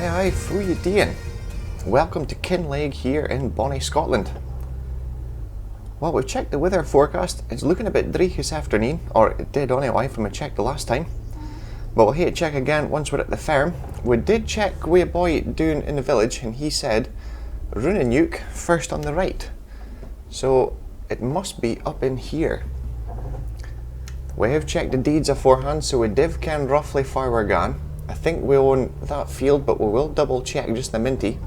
Aye, foo you doing? Welcome to Kinlaig here in bonnie Scotland. Well, we've checked the weather forecast. It's looking a bit dreich this afternoon, or it did anyway from I checked the last time. But we'll here check again once we're at the farm. We did check with a boy doing in the village, and he said Runanuk first on the right. So it must be up in here. We have checked the deeds beforehand, so we div ken roughly far we're gone. I think we own that field, but we will double check just the minty.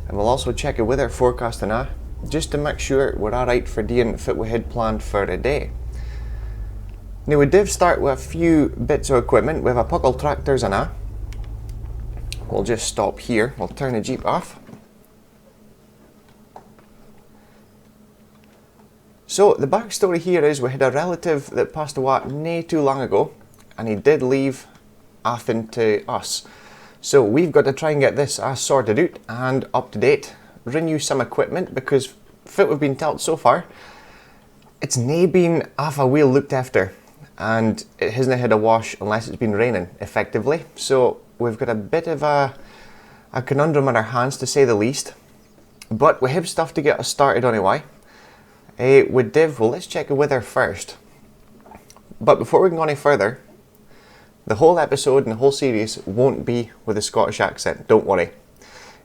And we'll also check a weather forecast and that, just to make sure we're alright for doing what we had planned for a day. Now we did start with a few bits of equipment. We have a couple tractors and that. We'll just stop here. We'll turn the Jeep off. So the backstory here is we had a relative that passed away nae too long ago, and he did leave anything to us. So we've got to try and get this sorted out and up to date. Renew some equipment because fit we've been told so far, it's nae been half a wheel looked after, and it hasn't had a wash unless it's been raining effectively. So we've got a bit of a conundrum on our hands, to say the least. But we have stuff to get us started anyway. With div, well, let's check the weather first. But before we can go any further, the whole episode and the whole series won't be with a Scottish accent, don't worry.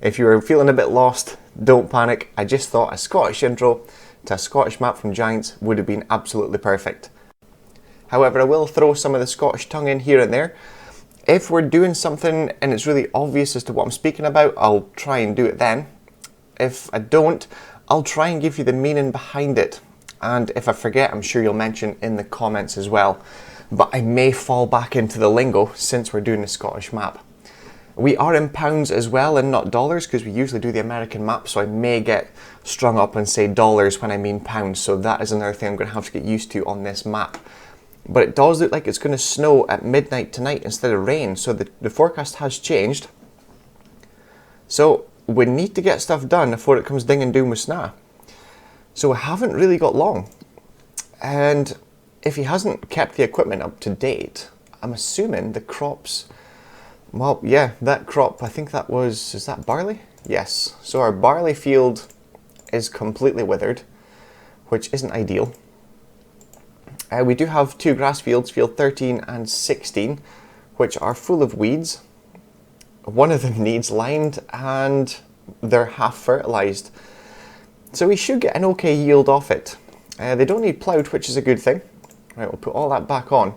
If you're feeling a bit lost, don't panic. I just thought a Scottish intro to a Scottish map from Giants would have been absolutely perfect. However, I will throw some of the Scottish tongue in here and there. If we're doing something and it's really obvious as to what I'm speaking about, I'll try and do it then. If I don't, I'll try and give you the meaning behind it. And if I forget, I'm sure you'll mention in the comments as well. But I may fall back into the lingo since we're doing the Scottish map. We are in pounds as well and not dollars, because we usually do the American map, so I may get strung up and say dollars when I mean pounds, so that is another thing I'm going to have to get used to on this map. But it does look like it's going to snow at midnight tonight instead of rain, so the forecast has changed. So we need to get stuff done before it comes ding and doom with snow. So we haven't really got long. And if he hasn't kept the equipment up to date, I'm assuming the crops, well, yeah, that crop, I think that was, is that barley? Yes. So our barley field is completely withered, which isn't ideal. We do have two grass fields, field 13 and 16, which are full of weeds. One of them needs lined and they're half fertilized. So we should get an okay yield off it. They don't need ploughed, which is a good thing. Right, we'll put all that back on.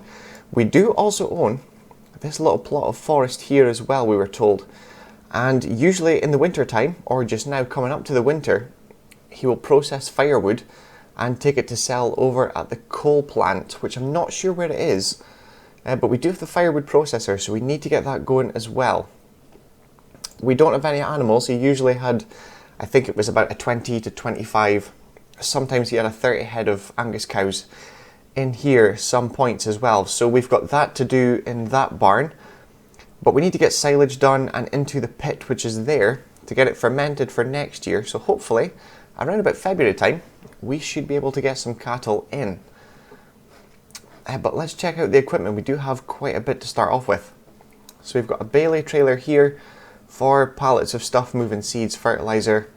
We do also own this little plot of forest here as well, we were told. And usually in the winter time, or just now coming up to the winter, he will process firewood and take it to sell over at the coal plant, which I'm not sure where it is. But we do have the firewood processor, so we need to get that going as well. We don't have any animals. He usually had, I think it was about a 20 to 25, sometimes he had a 30 head of Angus cows in here some points as well. So we've got that to do in that barn, but we need to get silage done and into the pit which is there to get it fermented for next year. So hopefully around about February time we should be able to get some cattle in. But let's check out the equipment. We do have quite a bit to start off with. So we've got a Bailey trailer here for pallets of stuff, moving seeds, fertilizer,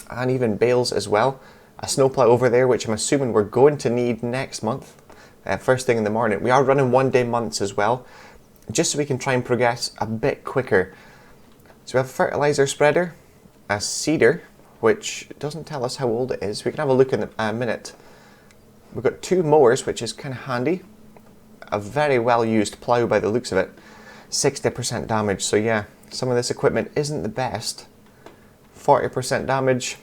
and even bales as well. A snowplow over there, which I'm assuming we're going to need next month, first thing in the morning. We are running 1 day months as well, just so we can try and progress a bit quicker. So we have a fertilizer spreader, a seeder, which doesn't tell us how old it is. We can have a look in a minute. We've got two mowers, which is kind of handy. A very well used plow by the looks of it. 60% damage, so yeah, some of this equipment isn't the best. 40% damage.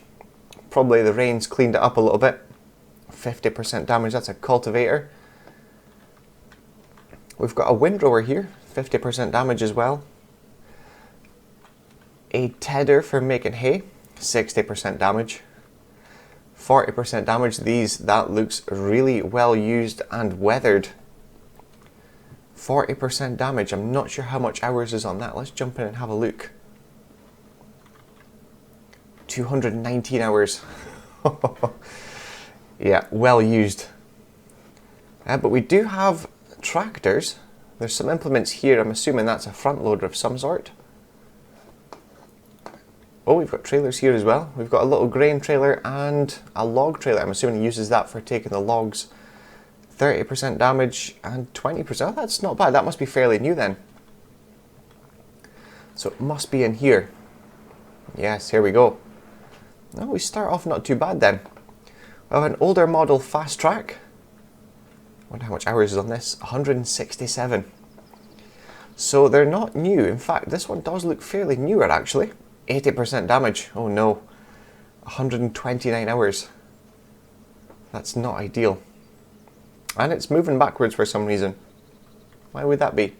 Probably the rain's cleaned it up a little bit. 50% damage, that's a cultivator. We've got a windrower here, 50% damage as well. A tedder for making hay, 60% damage. 40% damage, that looks really well used and weathered. 40% damage, I'm not sure how much hours is on that. Let's jump in and have a look. 219 hours. Yeah, well used. But we do have tractors There's some implements here. I'm assuming that's a front loader of some sort. Oh, we've got trailers here as well. We've got a little grain trailer and a log trailer. I'm assuming he uses that for taking the logs. 30% damage and 20%. Oh, that's not bad. That must be fairly new then. So it must be in here. Yes, here we go. Oh, we start off not too bad then. We have an older model fast track. I wonder how much hours is on this. 167. So they're not new. In fact, this one does look fairly newer actually. 80% damage. Oh no. 129 hours. That's not ideal. And it's moving backwards for some reason. Why would that be?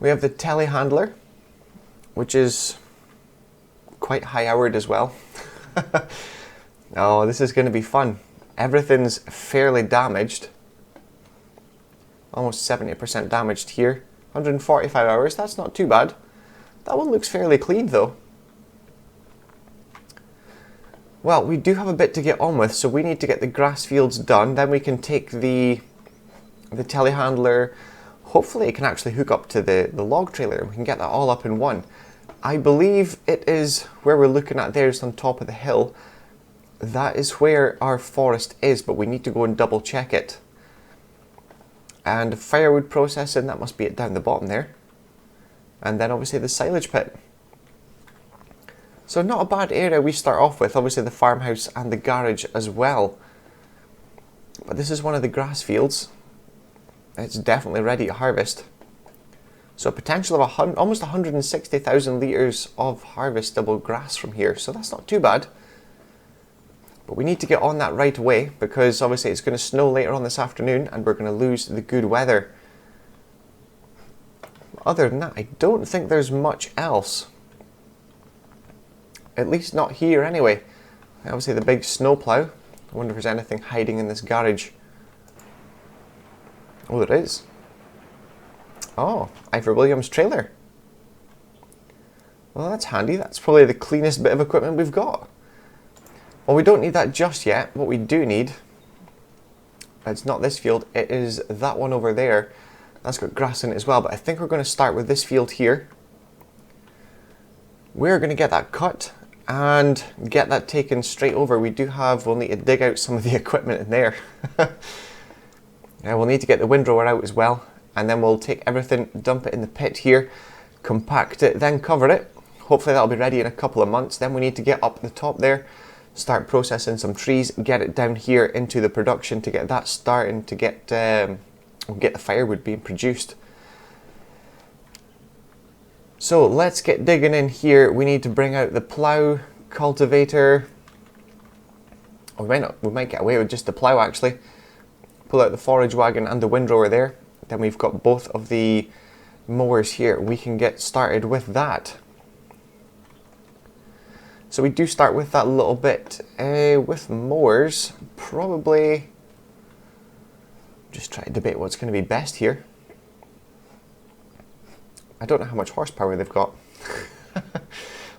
We have the telehandler, which is quite high-houred as well. Oh, this is going to be fun. Everything's fairly damaged. Almost 70% damaged here. 145 hours, that's not too bad. That one looks fairly clean though. Well, we do have a bit to get on with, so we need to get the grass fields done. Then we can take the telehandler. Hopefully it can actually hook up to the log trailer and we can get that all up in one. I believe it is where we're looking at there, just on top of the hill. That is where our forest is, but we need to go and double check it. And firewood processing, that must be it down the bottom there. And then obviously the silage pit. So not a bad area we start off with, obviously the farmhouse and the garage as well. But this is one of the grass fields. It's definitely ready to harvest. So a potential of almost 160,000 litres of harvestable grass from here, so that's not too bad. But we need to get on that right away because obviously it's going to snow later on this afternoon and we're going to lose the good weather. Other than that, I don't think there's much else. At least not here anyway. Obviously the big snowplow. I wonder if there's anything hiding in this garage. Oh, there is. Oh, Ifor Williams trailer. Well, that's handy. That's probably the cleanest bit of equipment we've got. Well, we don't need that just yet. What we do need, it's not this field, it is that one over there. That's got grass in it as well, but I think we're going to start with this field here. We're going to get that cut and get that taken straight over. We'll need to dig out some of the equipment in there. Yeah, we'll need to get the windrower out as well, and then we'll take everything, dump it in the pit here, compact it, then cover it. Hopefully that'll be ready in a couple of months. Then we need to get up the top there, start processing some trees, get it down here into the production to get that starting to get the firewood being produced. So let's get digging in here. We need to bring out the plough, cultivator. Or we might get away with just the plough actually. Pull out the forage wagon and the windrower there. Then we've got both of the mowers here. We can get started with that. So we do start with that little bit. With mowers, probably just try to debate what's going to be best here. I don't know how much horsepower they've got.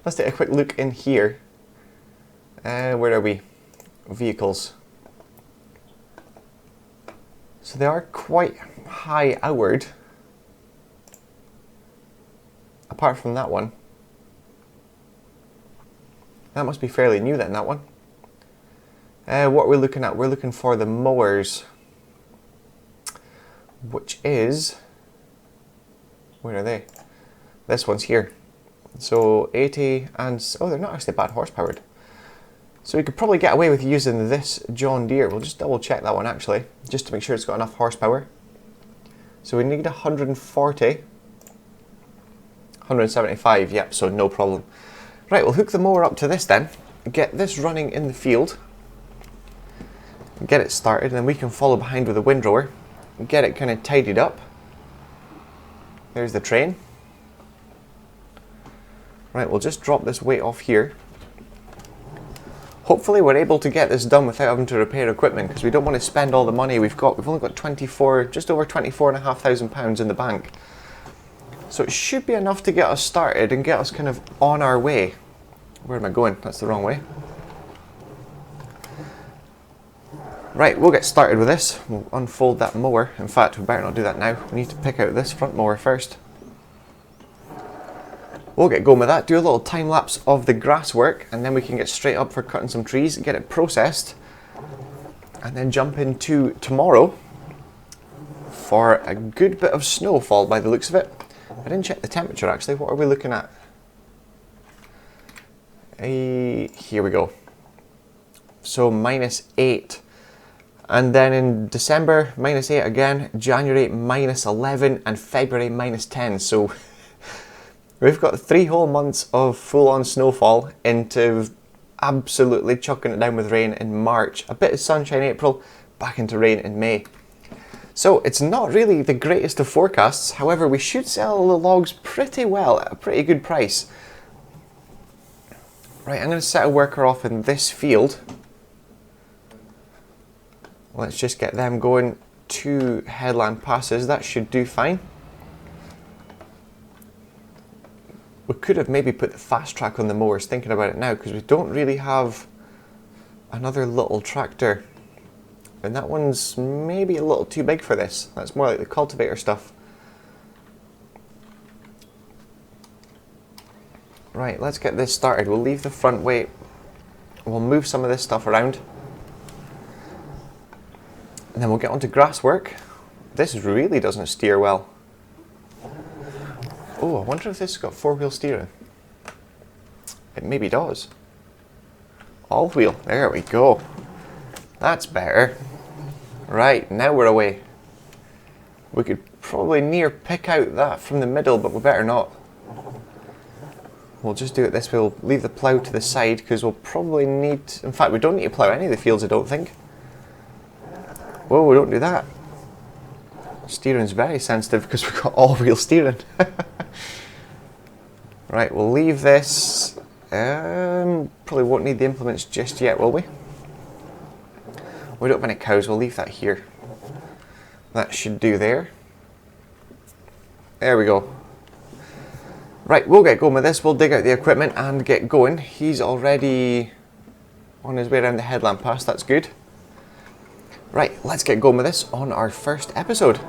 Let's take a quick look in here. Where are we? Vehicles. So they are quite high-houred. Apart from that one. That must be fairly new then, that one. What we're looking at, we're looking for the mowers. Which is... Where are they? This one's here. So 80 and... Oh, they're not actually bad horsepowered. So we could probably get away with using this John Deere. We'll just double check that one actually, just to make sure it's got enough horsepower. So we need 140. 175, yep, so no problem. Right, we'll hook the mower up to this then, get this running in the field, get it started, and then we can follow behind with the windrower, get it kind of tidied up. There's the train. Right, we'll just drop this weight off here. Hopefully we're able to get this done without having to repair equipment, because we don't want to spend all the money we've got. We've only got just over £24,500 in the bank. So it should be enough to get us started and get us kind of on our way. Where am I going? That's the wrong way. Right, we'll get started with this. We'll unfold that mower. In fact, we better not do that now. We need to pick out this front mower first. We'll get going with that, do a little time lapse of the grass work, and then we can get straight up for cutting some trees, get it processed, and then jump into tomorrow for a good bit of snowfall by the looks of it. I didn't check the temperature actually. What are we looking at? Here we go. So -8. And then in December, -8 again, January -11, and February -10. So we've got 3 whole months of full-on snowfall into absolutely chucking it down with rain in March. A bit of sunshine in April, back into rain in May. So it's not really the greatest of forecasts. However, we should sell the logs pretty well at a pretty good price. Right, I'm going to set a worker off in this field. Let's just get them going. 2 headland passes, that should do fine. We could have maybe put the fast track on the mowers, thinking about it now, because we don't really have another little tractor. And that one's maybe a little too big for this. That's more like the cultivator stuff. Right, let's get this started. We'll leave the front weight. We'll move some of this stuff around. And then we'll get onto grass work. This really doesn't steer well. Oh, I wonder if this has got 4-wheel steering. It maybe does. All-wheel, there we go. That's better. Right, now we're away. We could probably near pick out that from the middle, but we better not. We'll just do it this way. We'll leave the plough to the side, because we'll probably need... In fact, we don't need to plough any of the fields, I don't think. Whoa, we don't do that. Steering's very sensitive because we've got all-wheel steering. Right, we'll leave this. Probably won't need the implements just yet, will we? We don't have any cows, we'll leave that here. That should do there. There we go. Right, we'll get going with this. We'll dig out the equipment and get going. He's already on his way around the headland pass, that's good. Right, let's get going with this on our first episode.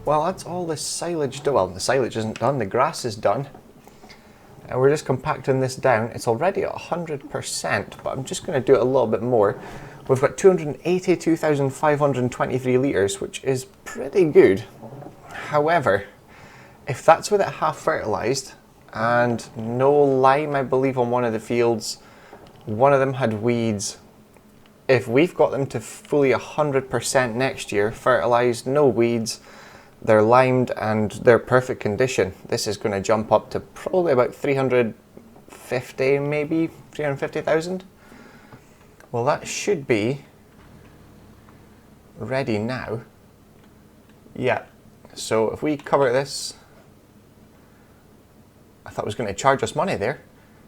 well, that's all the silage done. Well, the silage isn't done, the grass is done. And we're just compacting this down. It's already at 100%, but I'm just going to do it a little bit more. We've got 282,523 litres, which is pretty good. However, if that's with it half fertilised and no lime, I believe, on one of the fields, one of them had weeds. If we've got them to fully 100% next year, fertilised, no weeds, they're limed and they're perfect condition, this is going to jump up to probably about 350, maybe 350,000. Well, that should be ready now. Yeah, so if we cover this, I thought it was going to charge us money there.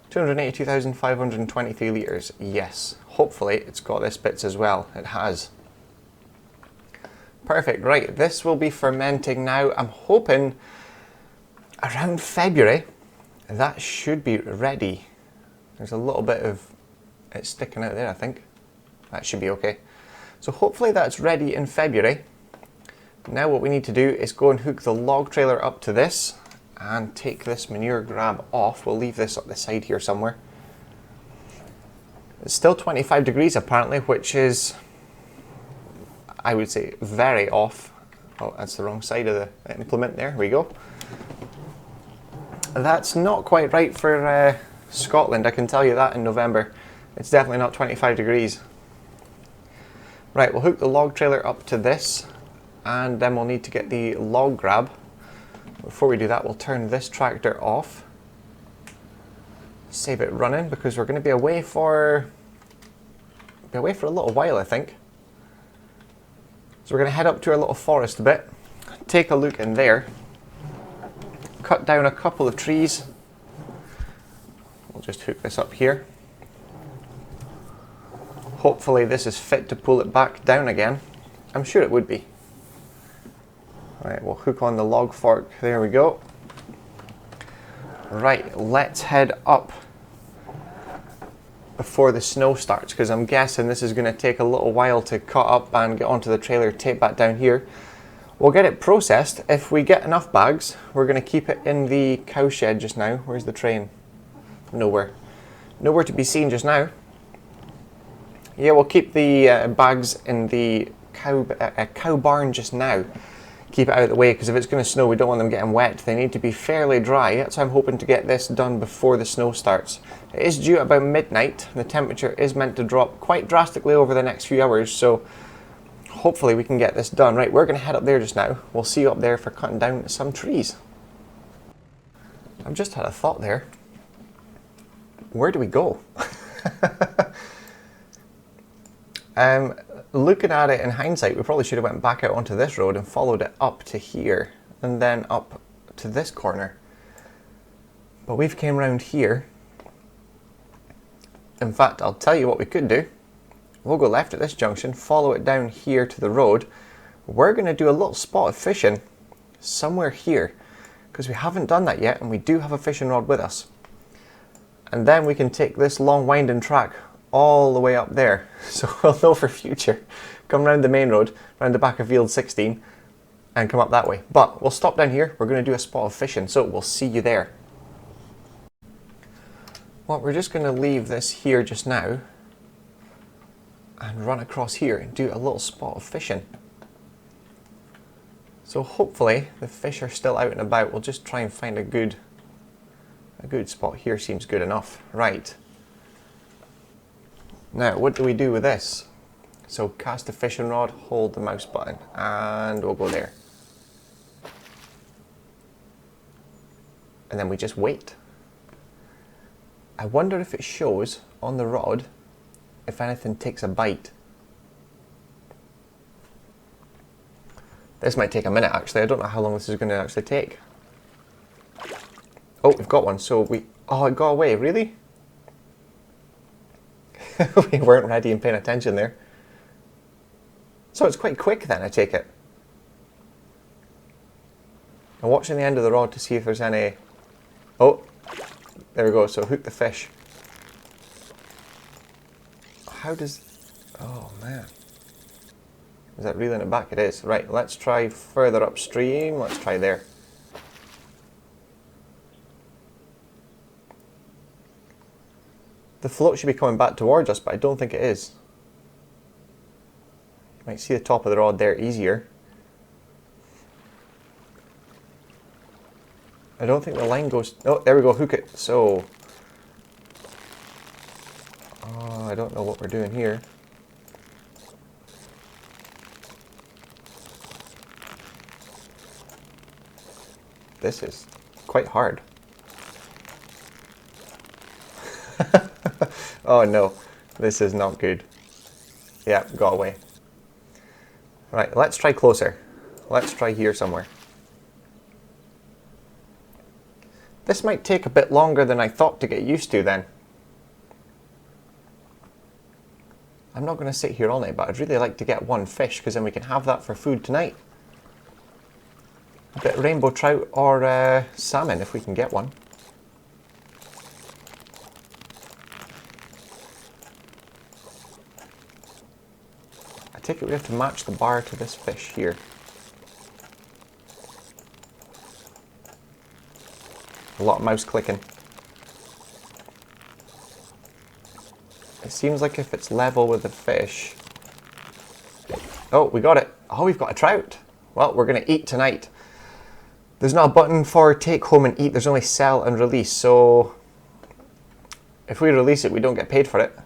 282,523 litres, yes. Hopefully it's got this bits as well. It has. Perfect, right, this will be fermenting now. I'm hoping around February that should be ready. There's a little bit of it sticking out there, I think. That should be okay. So hopefully that's ready in February. Now what we need to do is go and hook the log trailer up to this and take this manure grab off. We'll leave this up the side here somewhere. It's still 25 degrees apparently, which is, I would say, very off. Oh, that's the wrong side of the implement there. Here we go. That's not quite right for Scotland, I can tell you that in November. It's definitely not 25 degrees. Right, we'll hook the log trailer up to this and then we'll need to get the log grab. Before we do that, we'll turn this tractor off. Save it running because we're going to be away for a little while, I think. So we're going to head up to our little forest a bit, take a look in there, cut down a couple of trees. We'll just hook this up here. Hopefully this is fit to pull it back down again. I'm sure it would be. Right, we'll hook on the log fork. There we go. Right, let's head up before the snow starts, because I'm guessing this is going to take a little while to cut up and get onto the trailer, tape that down here. We'll get it processed. If we get enough bags, we're going to keep it in the cow shed just now. Where's the train? Nowhere. Nowhere to be seen just now. Yeah, we'll keep the bags in the cow barn just now. Keep it out of the way, because if it's going to snow, we don't want them getting wet. They need to be fairly dry. That's why I'm hoping to get this done before the snow starts. It is due at about midnight. The temperature is meant to drop quite drastically over the next few hours, so hopefully we can get this done. Right, we're going to head up there just now. We'll see you up there for cutting down some trees. I've just had a thought there. Where do we go? Looking at it in hindsight, we probably should have went back out onto this road and followed it up to here and then up to this corner. But we've came round here. In fact, I'll tell you what we could do. We'll go left at this junction, follow it down here to the road. We're going to do a little spot of fishing somewhere here, because we haven't done that yet and we do have a fishing rod with us. And then we can take this long winding track all the way up there, so we'll know for future. Come round the main road, round the back of field 16 and come up that way. But we'll stop down here, we're going to do a spot of fishing, so we'll see you there. Well, we're just going to leave this here just now and run across here and do a little spot of fishing. So hopefully the fish are still out and about. We'll just try and find a good spot here. Seems good enough. Right. Now, what do we do with this? So cast the fishing rod, hold the mouse button, and we'll go there. And then we just wait. I wonder if it shows on the rod if anything takes a bite. This might take a minute actually. I don't know how long this is going to actually take. Oh, we've got one. So oh, it got away, really? We weren't ready and paying attention there. So it's quite quick then, I take it. I'm watching the end of the rod to see if there's any... Oh, there we go, so hook the fish. How does... Oh man. Is that reeling it back? It is. Right, let's try further upstream. Let's try there. The float should be coming back towards us, but I don't think it is. You might see the top of the rod there easier. I don't think the line goes... Oh, there we go, hook it. So... Oh, I don't know what we're doing here. This is quite hard. Oh no, this is not good. Yeah, got away. Right, let's try closer. Let's try here somewhere. This might take a bit longer than I thought to get used to then. I'm not going to sit here all night, but I'd really like to get one fish because then we can have that for food tonight. A bit of rainbow trout or salmon if we can get one. I take it we have to match the bar to this fish here. A lot of mouse clicking. It seems like if it's level with the fish... Oh, we got it. Oh, we've got a trout. Well, we're going to eat tonight. There's not a button for take home and eat. There's only sell and release. So if we release it, we don't get paid for it.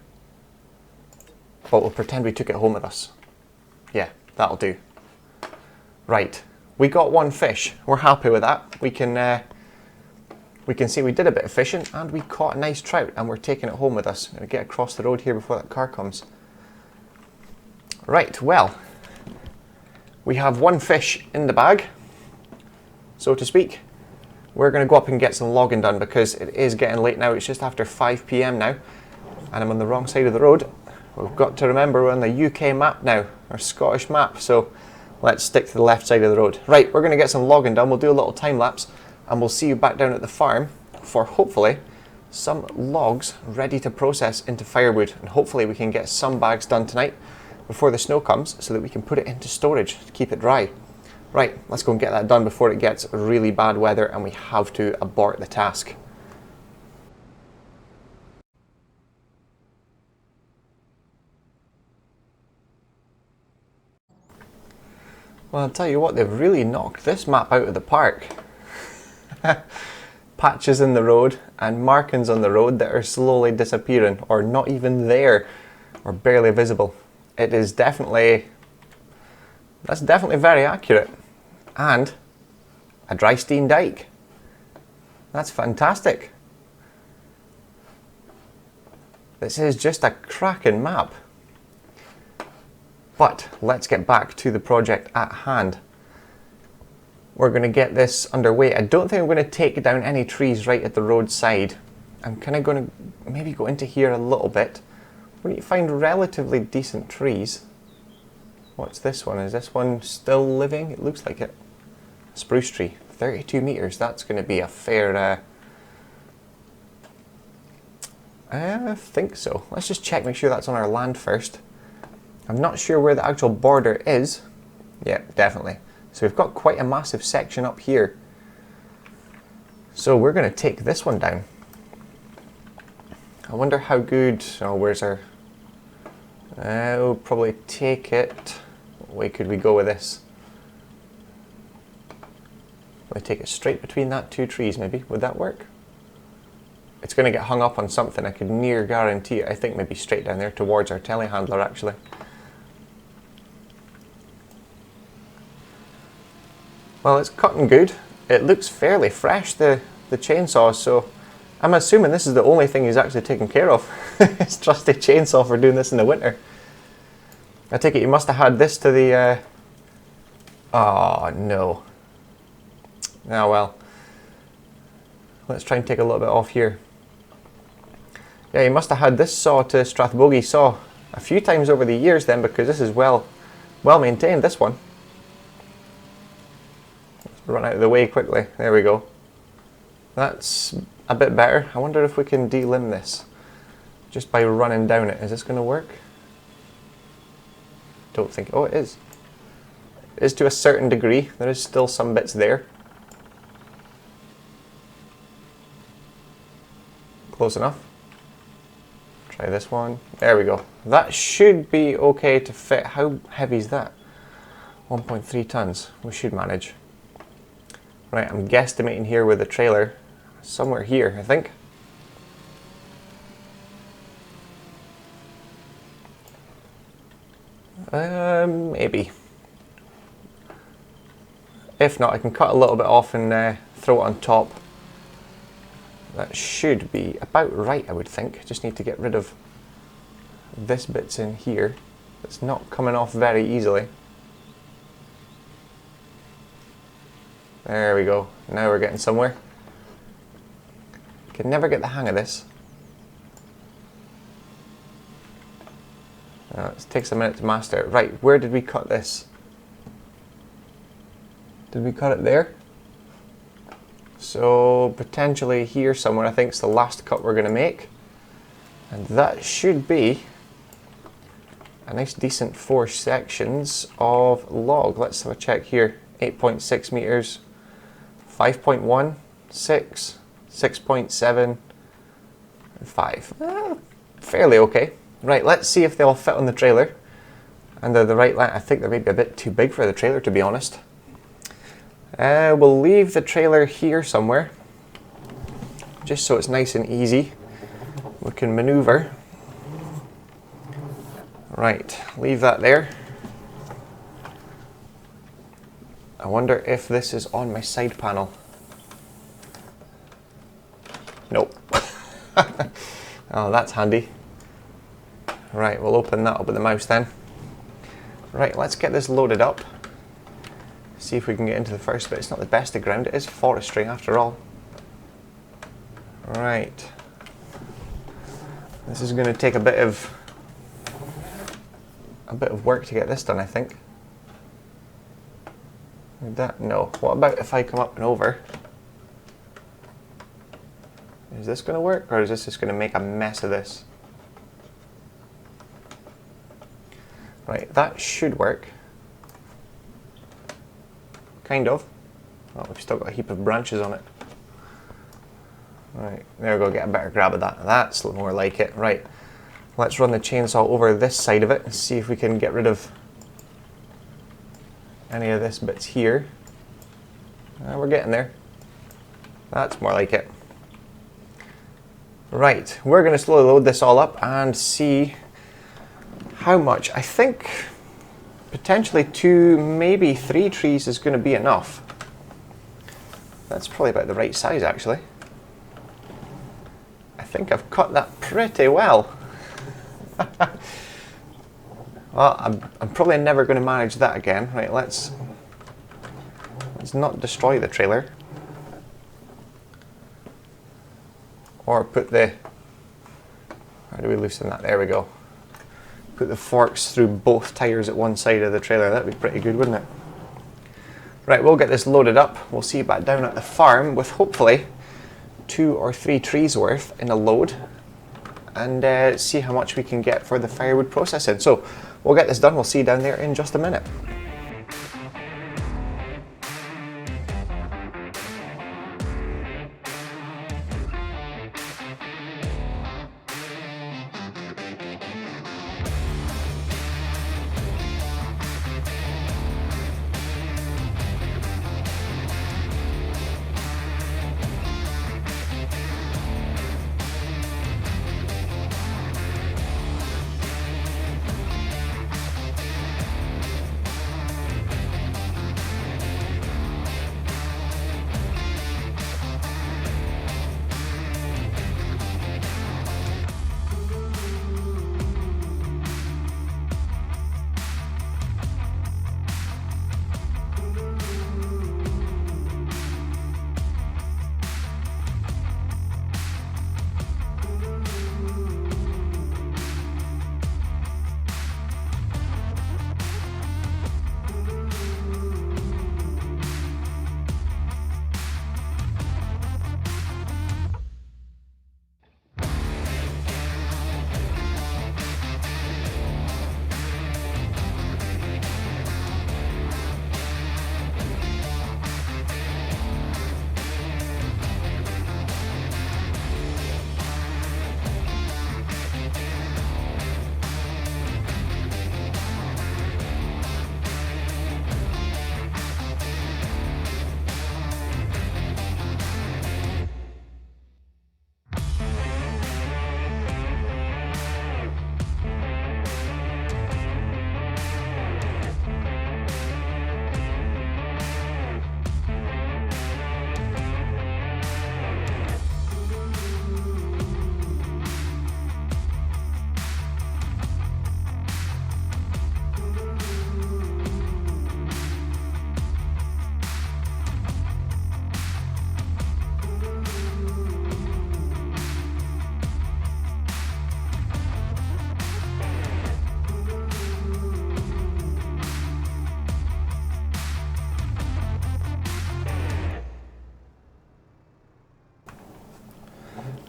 But we'll pretend we took it home with us. Yeah, that'll do. Right. We got one fish. We're happy with that. We can see we did a bit of fishing and we caught a nice trout and we're taking it home with us. I'm going to get across the road here before that car comes. Right, well, we have one fish in the bag, so to speak. We're going to go up and get some logging done because it is getting late now. It's just after 5 PM now and I'm on the wrong side of the road. We've got to remember we're on the UK map now, our Scottish map, so let's stick to the left side of the road. Right, we're going to get some logging done. We'll do a little time lapse. And we'll see you back down at the farm for hopefully some logs ready to process into firewood. And hopefully we can get some bags done tonight before the snow comes so that we can put it into storage to keep it dry. Right, let's go and get that done before it gets really bad weather and we have to abort the task. Well, I'll tell you what, they've really knocked this map out of the park. Patches in the road and markings on the road that are slowly disappearing or not even there or barely visible. It is definitely, that's definitely very accurate. And a dry steam dike. That's fantastic. This is just a cracking map. But let's get back to the project at hand. We're going to get this underway. I don't think I'm going to take down any trees right at the roadside. I'm kind of going to maybe go into here a little bit. We need to find relatively decent trees. What's this one? Is this one still living? It looks like it. Spruce tree, 32 meters. That's going to be a fair... I think so. Let's just check, make sure that's on our land first. I'm not sure where the actual border is. Yeah, definitely. So we've got quite a massive section up here. So we're going to take this one down. I wonder how good... Oh, where's our... we'll probably take it... What way could we go with this? We'll take it straight between that two trees maybe. Would that work? It's going to get hung up on something. I could near guarantee it. I think maybe straight down there towards our telehandler actually. Well, it's cutting good. It looks fairly fresh, the chainsaw, so I'm assuming this is the only thing he's actually taken care of. His trusty chainsaw for doing this in the winter. I take it you must have had this to the... Oh, no. Oh, well. Let's try and take a little bit off here. Yeah, you must have had this saw to Strathbogie saw a few times over the years then, because this is well maintained, this one. Run out of the way quickly. There we go. That's a bit better. I wonder if we can delimb this just by running down it. Is this going to work? Don't think. Oh, it is. is to a certain degree. There is still some bits there. Close enough. Try this one. There we go. That should be okay to fit. How heavy is that? 1.3 tons. We should manage. Right, I'm guesstimating here with the trailer. Somewhere here, I think. Maybe. If not, I can cut a little bit off and throw it on top. That should be about right, I would think. Just need to get rid of this bit's in here. It's not coming off very easily. There we go. Now we're getting somewhere. Can never get the hang of this. It takes a minute to master it. Right, where did we cut this? Did we cut it there? So potentially here somewhere, I think it's the last cut we're going to make. And that should be a nice decent 4 sections of log. Let's have a check here. 8.6 meters, 5.1, 6, 6.7, and 5. Fairly okay. Right, let's see if they all fit on the trailer. And they're the right length. I think they're maybe a bit too big for the trailer, to be honest. We'll leave the trailer here somewhere, just so it's nice and easy. We can maneuver. Right, leave that there. I wonder if this is on my side panel. Nope. Oh, that's handy. Right, we'll open that up with the mouse then. Right, let's get this loaded up. See if we can get into the first bit. It's not the best of ground, it is forestry after all. Right. This is going to take a bit of work to get this done, I think. Like that? No. What about if I come up and over? Is this going to work, or is this just going to make a mess of this? Right, that should work. Kind of. Well, we've still got a heap of branches on it. Right, there we go, get a better grab of that. That's more like it. Right, let's run the chainsaw over this side of it and see if we can get rid of any of this bits here. We're getting there. That's more like it. Right, we're going to slowly load this all up and see how much. I think potentially 2, maybe 3 trees is going to be enough. That's probably about the right size, actually. I think I've cut that pretty well. Well, I'm probably never going to manage that again. Right, let's not destroy the trailer. Or put the... How do we loosen that? There we go. Put the forks through both tires at one side of the trailer. That'd be pretty good, wouldn't it? Right, we'll get this loaded up. We'll see you back down at the farm with hopefully 2 or 3 trees worth in a load, and see how much we can get for the firewood processing. So we'll get this done. We'll see you down there in just a minute.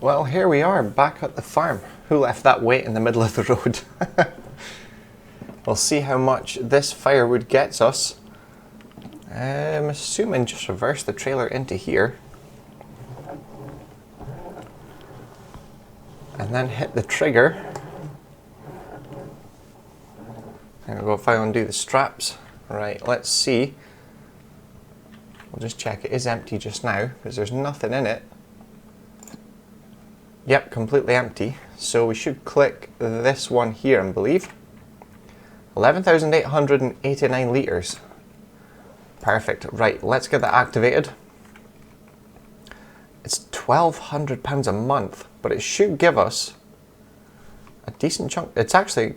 Well, here we are back at the farm. Who left that weight in the middle of the road? We'll see how much this firewood gets us. I'm assuming just reverse the trailer into here. And then hit the trigger. And we'll go if I undo the straps. Right, let's see. We'll just check it is empty just now because there's nothing in it. Yep, completely empty. So we should click this one here, I believe. 11,889 litres. Perfect. Right, let's get that activated. It's £1,200 a month, but it should give us a decent chunk. It's actually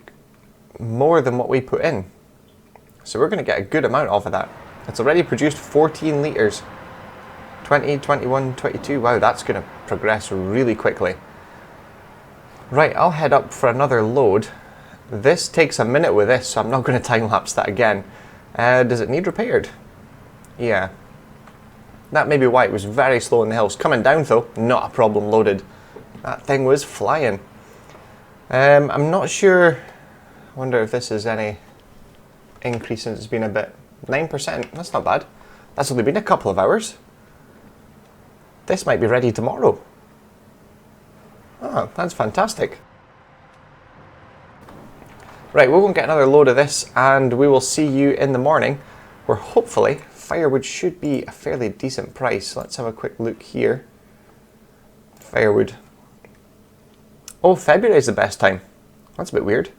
more than what we put in. So we're going to get a good amount off of that. It's already produced 14 litres. 20, 21, 22. Wow, that's going to progress really quickly. Right, I'll head up for another load. This takes a minute with this, so I'm not going to time-lapse that again. Does it need repaired? Yeah. That may be why it was very slow in the hills. Coming down though, not a problem loaded. That thing was flying. I'm not sure. I wonder if this is any increase since it's been a bit. 9%, that's not bad. That's only been a couple of hours. This might be ready tomorrow. Oh, that's fantastic. Right, we'll go and get another load of this and we will see you in the morning where hopefully firewood should be a fairly decent price. Let's have a quick look here. Firewood. Oh, February is the best time. That's a bit weird.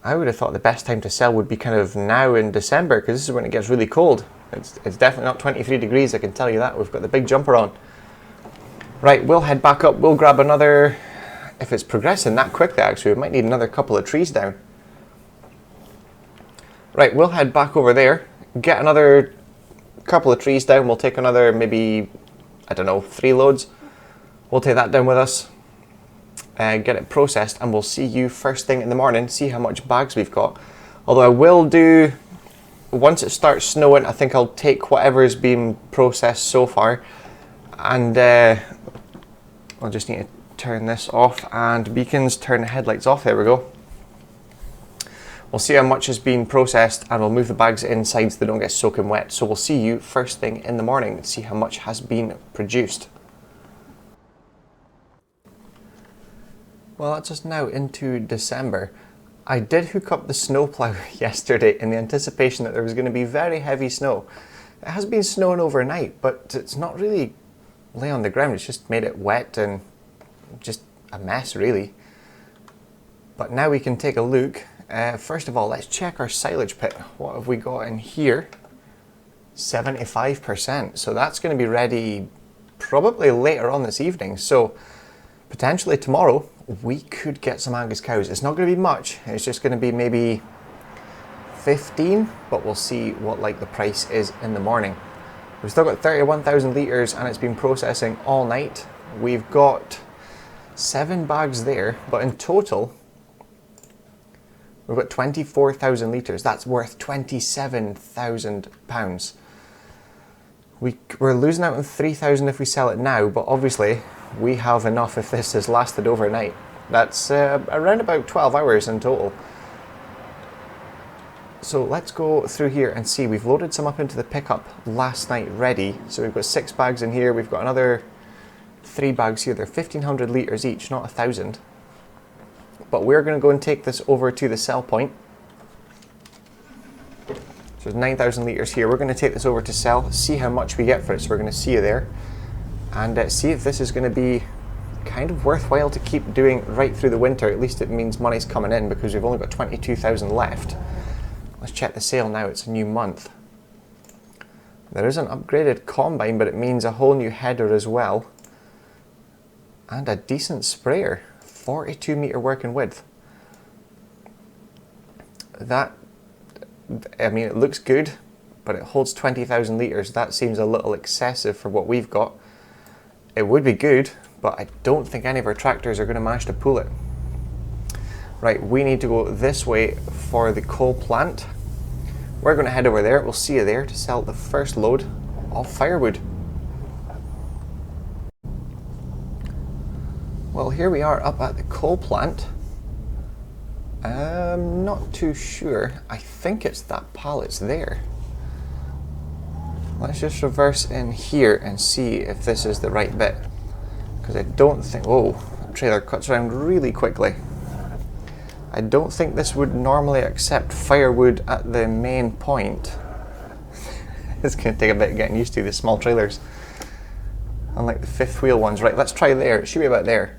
I would have thought the best time to sell would be kind of now in December because this is when it gets really cold. It's definitely not 23 degrees, I can tell you that. We've got the big jumper on. Right, we'll head back up. We'll grab another... If it's progressing that quickly, actually, we might need another couple of trees down. Right, we'll head back over there, get another couple of trees down. We'll take another, maybe, I don't know, 3 loads. We'll take that down with us, get it processed, and we'll see you first thing in the morning, see how much bags we've got. Although I will do, once it starts snowing, I think I'll take whatever's been processed so far, and I'll just need to turn this off, and beacons, turn the headlights off. There we go. We'll see how much has been processed and we'll move the bags inside so they don't get soaking wet. So we'll see you first thing in the morning and see how much has been produced. Well, that's us now into December. I did hook up the snowplow yesterday in the anticipation that there was going to be very heavy snow. It has been snowing overnight, but it's not really lay on the ground. It's just made it wet and just a mess really. But now we can take a look. First of all, let's check our silage pit. What have we got in here? 75%. So that's going to be ready probably later on this evening. So potentially tomorrow we could get some Angus cows. It's not going to be much. It's just going to be maybe 15, but we'll see what like the price is in the morning. We've still got 31,000 litres and it's been processing all night. We've got 7 bags there, but in total we've got 24,000 litres. That's worth £27,000. We're losing out on 3,000 if we sell it now, but obviously we have enough if this has lasted overnight. That's around about 12 hours in total. So let's go through here and see. We've loaded some up into the pickup last night ready. So we've got 6 bags in here. We've got another 3 bags here. They're 1,500 litres each, not 1,000. But we're going to go and take this over to the sell point. So there's 9,000 litres here. We're going to take this over to sell, see how much we get for it. So we're going to see you there and see if this is going to be kind of worthwhile to keep doing right through the winter. At least it means money's coming in because we've only got 22,000 left. Let's check the sale now. It's a new month. There is an upgraded combine, but it means a whole new header as well. And a decent sprayer. 42 metre working width. That, I mean, it looks good, but it holds 20,000 litres. That seems a little excessive for what we've got. It would be good, but I don't think any of our tractors are going to manage to pull it. Right, we need to go this way for the coal plant. We're going to head over there. We'll see you there to sell the first load of firewood. Well, here we are up at the coal plant. I'm not too sure. I think it's that pallet's there. Let's just reverse in here and see if this is the right bit. Because I don't think... Whoa, the trailer cuts around really quickly. I don't think this would normally accept firewood at the main point. It's going to take a bit getting used to, the small trailers. Unlike the fifth wheel ones. Right, let's try there. It should be about there.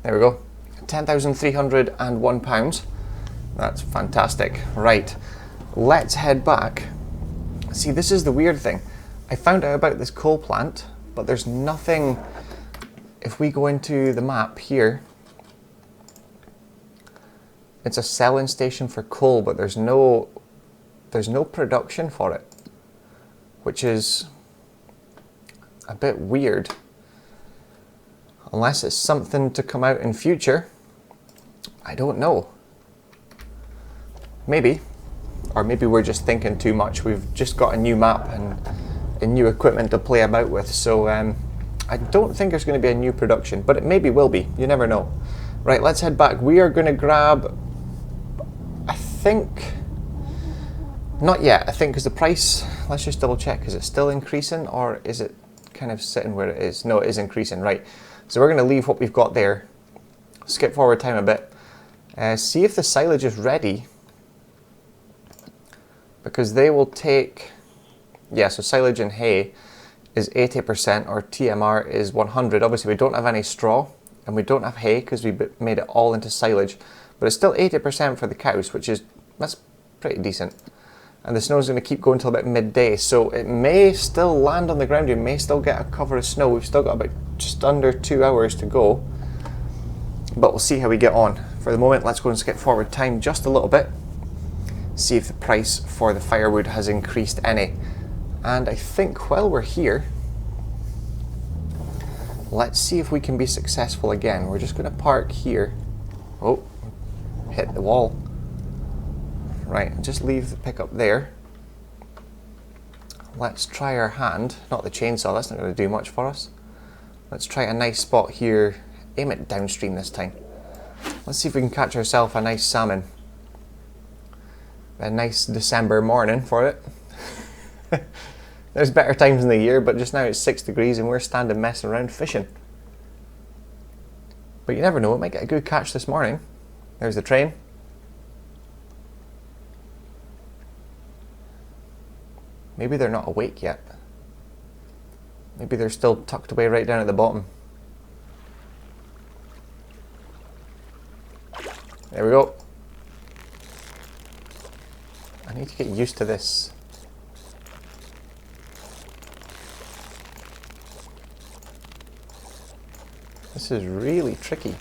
There we go. £10,301. That's fantastic. Right, let's head back. See, this is the weird thing. I found out about this coal plant, but there's nothing. If we go into the map here, it's a selling station for coal, but there's no production for it, which is a bit weird. Unless it's something to come out in future. I don't know. Maybe. Or maybe we're just thinking too much. We've just got a new map and new equipment to play about with. So I don't think there's going to be a new production, but it maybe will be. You never know. Right, let's head back. We are going to grab, I think, not yet. I think because the price, let's just double check. Is it still increasing or is it kind of sitting where it is? No, it is increasing, right. So we're going to leave what we've got there. Skip forward time a bit. See if the silage is ready. Because they will take, yeah, so silage and hay is 80% or TMR is 100. Obviously we don't have any straw and we don't have hay because we made it all into silage, but it's still 80% for the cows, that's pretty decent. And the snow is going to keep going till about midday, so it may still land on the ground. You may still get a cover of snow. We've still got about just under 2 hours to go, but we'll see how we get on. For the moment, let's go and skip forward time just a little bit. See if the price for the firewood has increased any. And I think while we're here, let's see if we can be successful again. We're just going to park here. Oh, hit the wall. Right, just leave the pickup there. Let's try our hand. Not the chainsaw, that's not going to do much for us. Let's try a nice spot here. Aim it downstream this time. Let's see if we can catch ourselves a nice salmon. A nice December morning for it. There's better times in the year, but just now it's 6 degrees and we're standing messing around fishing. But you never know, it might get a good catch this morning. There's the train. Maybe they're not awake yet. Maybe they're still tucked away right down at the bottom. There we go. I need to get used to this. This is really tricky.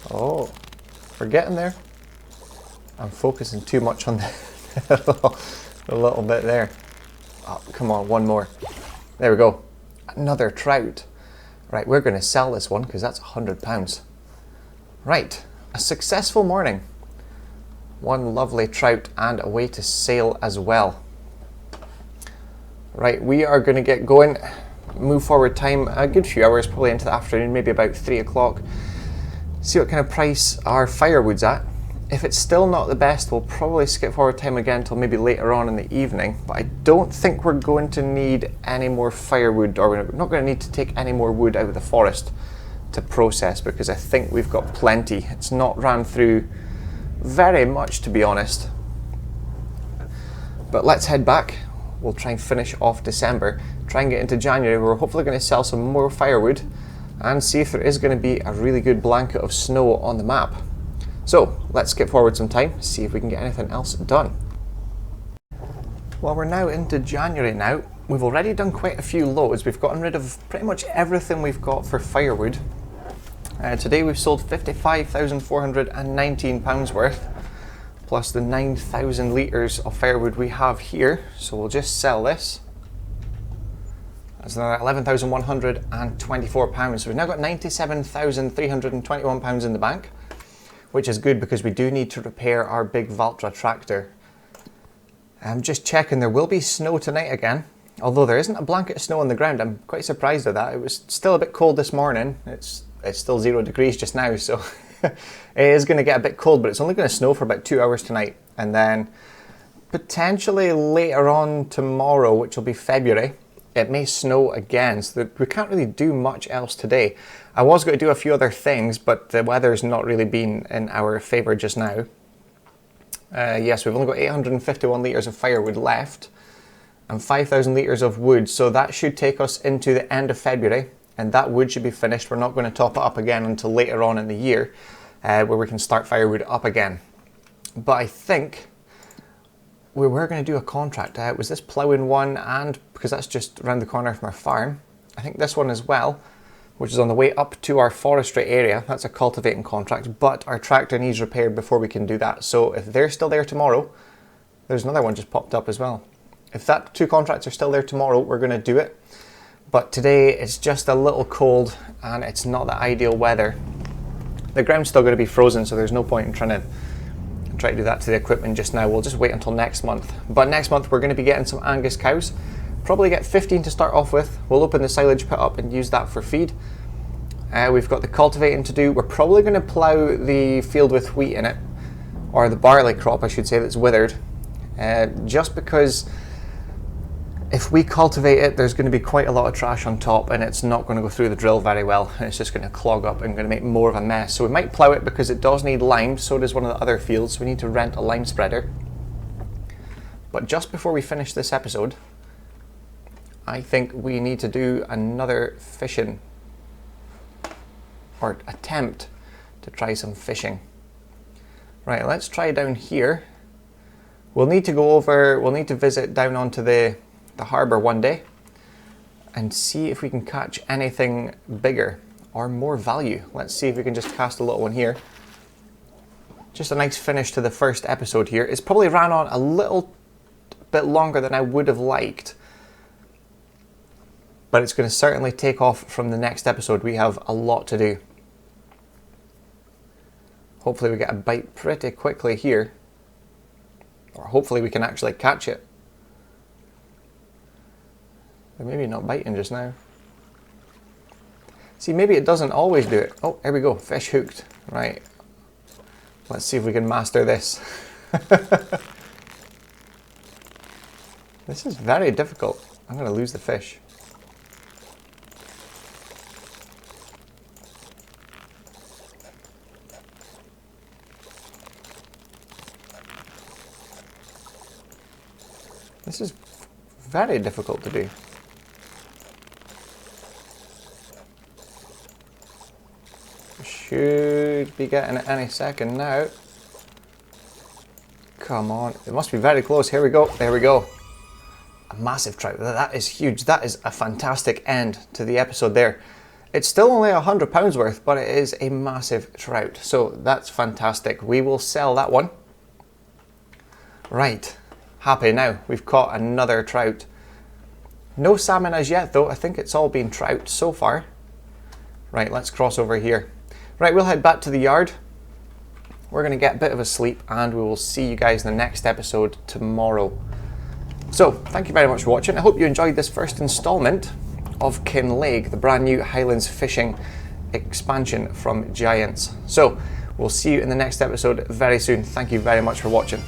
Oh, we're getting there. I'm focusing too much on the little bit there. Oh, come on, one more. There we go. Another trout. Right, we're going to sell this one because that's £100. Right, a successful morning. One lovely trout and a way to sail as well. Right, we are going to get going. Move forward time a good few hours, probably into the afternoon, maybe about 3 o'clock. See what kind of price our firewood's at. If it's still not the best, we'll probably skip forward time again until maybe later on in the evening. But I don't think we're going to need any more firewood, or we're not going to need to take any more wood out of the forest to process, because I think we've got plenty. It's not ran through very much, to be honest. But let's head back. We'll try and finish off December, try and get into January. We're hopefully going to sell some more firewood and see if there is going to be a really good blanket of snow on the map. So let's skip forward some time, see if we can get anything else done. Well, we're now into January now. We've already done quite a few loads. We've gotten rid of pretty much everything we've got for firewood. Today we've sold £55,419 worth, plus the 9,000 litres of firewood we have here. So we'll just sell this. That's another £11,124. So we've now got £97,321 in the bank, which is good because we do need to repair our big Valtra tractor. I'm just checking, there will be snow tonight again, although there isn't a blanket of snow on the ground. I'm quite surprised at that. It was still a bit cold this morning. It's still 0 degrees just now, so it is going to get a bit cold, but it's only going to snow for about 2 hours tonight, and then potentially later on tomorrow, which will be February, it may snow again, so we can't really do much else today. I was going to do a few other things, but the weather's not really been in our favour just now. Yes, we've only got 851 litres of firewood left and 5,000 litres of wood, so that should take us into the end of February, and that wood should be finished. We're not going to top it up again until later on in the year, where we can start firewood up again. But I think we were going to do a contract. Was this ploughing one, and because that's just around the corner from our farm, I think this one as well, which is on the way up to our forestry area. That's a cultivating contract, but our tractor needs repaired before we can do that. So if they're still there tomorrow, there's another one just popped up as well. If that 2 contracts are still there tomorrow, we're going to do it. But today it's just a little cold and it's not the ideal weather. The ground's still going to be frozen, so there's no point in trying to do that to the equipment just now. We'll just wait until next month. But next month we're going to be getting some Angus cows. Probably get 15 to start off with. We'll open the silage pit up and use that for feed. We've got the cultivating to do. We're probably going to plough the field with wheat in it, or the barley crop I should say, that's withered, just because if we cultivate it, there's going to be quite a lot of trash on top and it's not going to go through the drill very well, and it's just going to clog up and going to make more of a mess. So we might plough it because it does need lime, so does one of the other fields. We need to rent a lime spreader. But just before we finish this episode, I think we need to do another fishing, or attempt to try some fishing. Right, let's try down here. We'll need to visit down onto the harbour one day and see if we can catch anything bigger or more value. Let's see if we can just cast a little one here. Just a nice finish to the first episode here. It's probably ran on a little bit longer than I would have liked, but it's going to certainly take off from the next episode. We have a lot to do. Hopefully we get a bite pretty quickly here, or hopefully we can actually catch it. They're maybe not biting just now. See, maybe it doesn't always do it. Oh, here we go, fish hooked. Right, let's see if we can master this. This is very difficult. I'm going to lose the fish. This is very difficult to do. Should be getting it any second now. Come on, it must be very close. Here we go, there we go. A massive trout. That is huge. That is a fantastic end to the episode there. It's still only £100 worth, but it is a massive trout. So that's fantastic. We will sell that one. Right, happy now. We've caught another trout. No salmon as yet though. I think it's all been trout so far. Right, let's cross over here. Right, we'll head back to the yard. We're going to get a bit of a sleep and we will see you guys in the next episode tomorrow. So, thank you very much for watching. I hope you enjoyed this first installment of Kinlaig, the brand new Highlands fishing expansion from Giants. So, we'll see you in the next episode very soon. Thank you very much for watching.